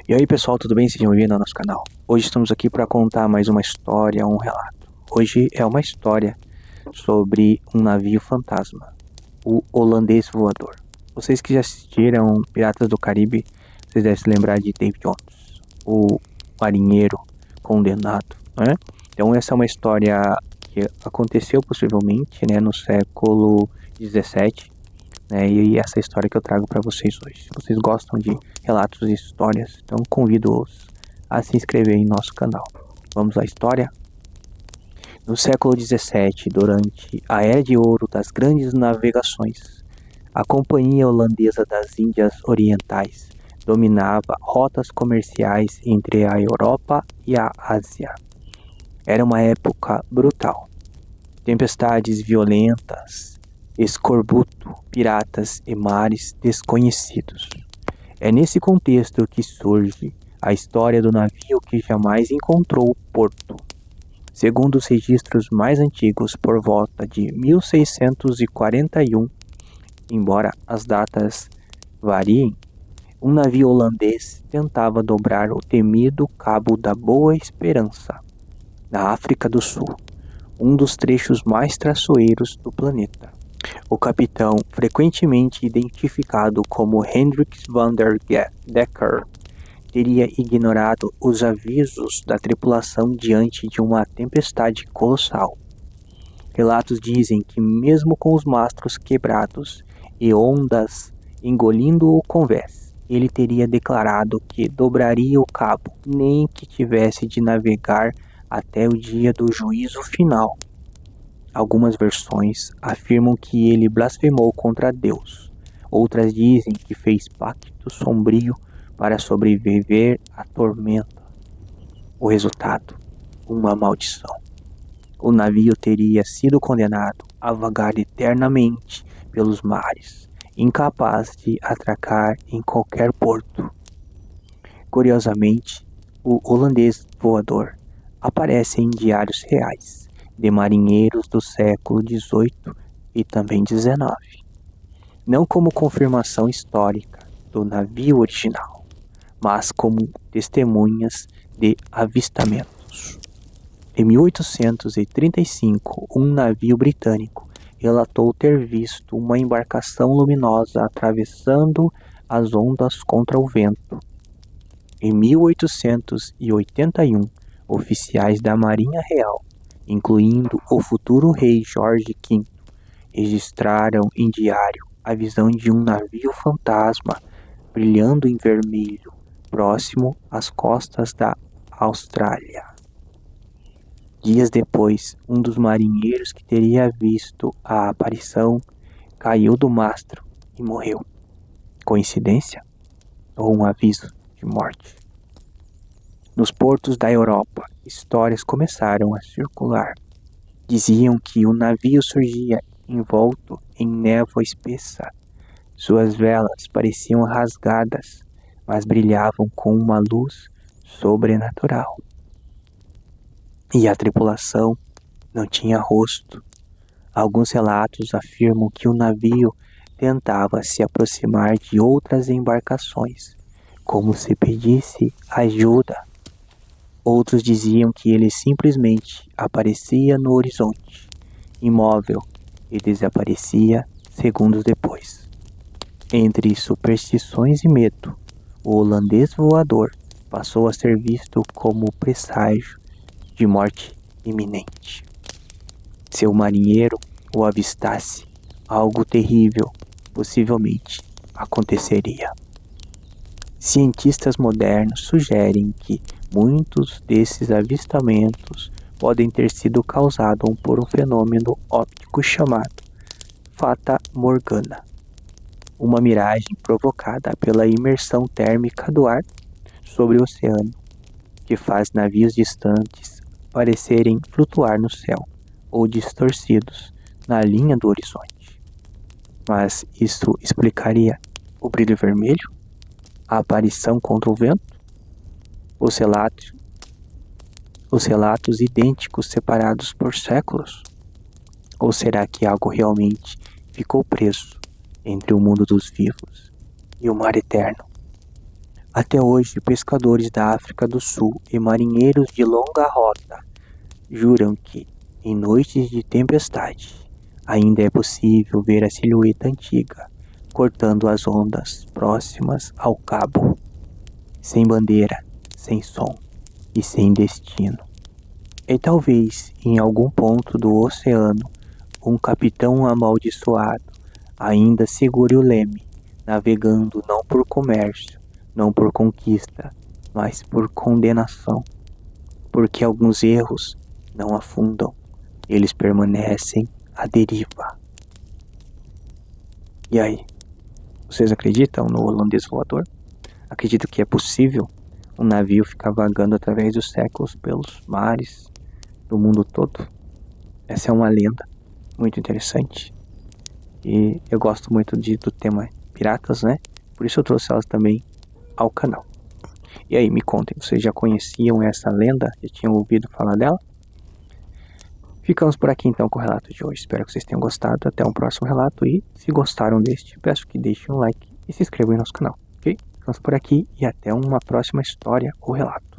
E aí pessoal, tudo bem? Sejam bem-vindos ao nosso canal. Hoje estamos aqui para contar mais uma história, um relato. Hoje é uma história sobre um navio fantasma, o holandês voador. Vocês que já assistiram Piratas do Caribe, vocês devem se lembrar de Davy Jones, o marinheiro condenado, né? Então essa é uma história que aconteceu possivelmente, né, no século 17. E essa é a história que eu trago para vocês hoje. Se vocês gostam de relatos e histórias, então convido-os a se inscrever em nosso canal. Vamos à história? No século XVII, durante a Era de Ouro das grandes navegações, a Companhia Holandesa das Índias Orientais dominava rotas comerciais entre a Europa e a Ásia. Era uma época brutal. Tempestades violentas, escorbuto, piratas e mares desconhecidos. É nesse contexto que surge a história do navio que jamais encontrou porto. Segundo os registros mais antigos, por volta de 1641, embora as datas variem, um navio holandês tentava dobrar o temido Cabo da Boa Esperança, na África do Sul, um dos trechos mais traiçoeiros do planeta. O capitão, frequentemente identificado como Hendrik van der Decker, teria ignorado os avisos da tripulação diante de uma tempestade colossal. Relatos dizem que, mesmo com os mastros quebrados e ondas engolindo o convés, ele teria declarado que dobraria o cabo, nem que tivesse de navegar até o dia do juízo final. Algumas versões afirmam que ele blasfemou contra Deus. Outras dizem que fez pacto sombrio para sobreviver à tormenta. O resultado: uma maldição. O navio teria sido condenado a vagar eternamente pelos mares, incapaz de atracar em qualquer porto. Curiosamente, o holandês voador aparece em diários reais de marinheiros do século XVIII e também XIX, não como confirmação histórica do navio original, mas como testemunhas de avistamentos. Em 1835, um navio britânico relatou ter visto uma embarcação luminosa atravessando as ondas contra o vento. Em 1881, oficiais da Marinha Real, incluindo o futuro rei Jorge V, registraram em diário a visão de um navio fantasma brilhando em vermelho, próximo às costas da Austrália. Dias depois, um dos marinheiros que teria visto a aparição caiu do mastro e morreu. Coincidência? Ou um aviso de morte? Nos portos da Europa, histórias começaram a circular. Diziam que o navio surgia envolto em névoa espessa. Suas velas pareciam rasgadas, mas brilhavam com uma luz sobrenatural. E a tripulação não tinha rosto. Alguns relatos afirmam que o navio tentava se aproximar de outras embarcações, como se pedisse ajuda. Outros diziam que ele simplesmente aparecia no horizonte, imóvel, e desaparecia segundos depois. Entre superstições e medo, o holandês voador passou a ser visto como presságio de morte iminente. Se o marinheiro o avistasse, algo terrível possivelmente aconteceria. Cientistas modernos sugerem que muitos desses avistamentos podem ter sido causados por um fenômeno óptico chamado Fata Morgana, uma miragem provocada pela imersão térmica do ar sobre o oceano, que faz navios distantes parecerem flutuar no céu ou distorcidos na linha do horizonte. Mas isso explicaria o brilho vermelho? A aparição contra o vento? Os relatos idênticos separados por séculos? Ou será que algo realmente ficou preso entre o mundo dos vivos e o mar eterno? Até hoje, pescadores da África do Sul e marinheiros de longa rota juram que, em noites de tempestade, ainda é possível ver a silhueta antiga cortando as ondas próximas ao cabo, sem bandeira, sem som e sem destino. E talvez em algum ponto do oceano, um capitão amaldiçoado ainda segure o leme, navegando não por comércio, não por conquista, mas por condenação. Porque alguns erros não afundam, eles permanecem à deriva. E aí, vocês acreditam no holandês voador? Acreditam que é possível um navio ficar vagando através dos séculos pelos mares do mundo todo? Essa é uma lenda muito interessante. E eu gosto muito do tema piratas, né? Por isso eu trouxe elas também ao canal. E aí, me contem, vocês já conheciam essa lenda? Já tinham ouvido falar dela? Ficamos por aqui então com o relato de hoje. Espero que vocês tenham gostado. Até um próximo relato. E se gostaram deste, peço que deixem um like e se inscrevam no nosso canal, ok? Ficamos por aqui e até uma próxima história ou relato.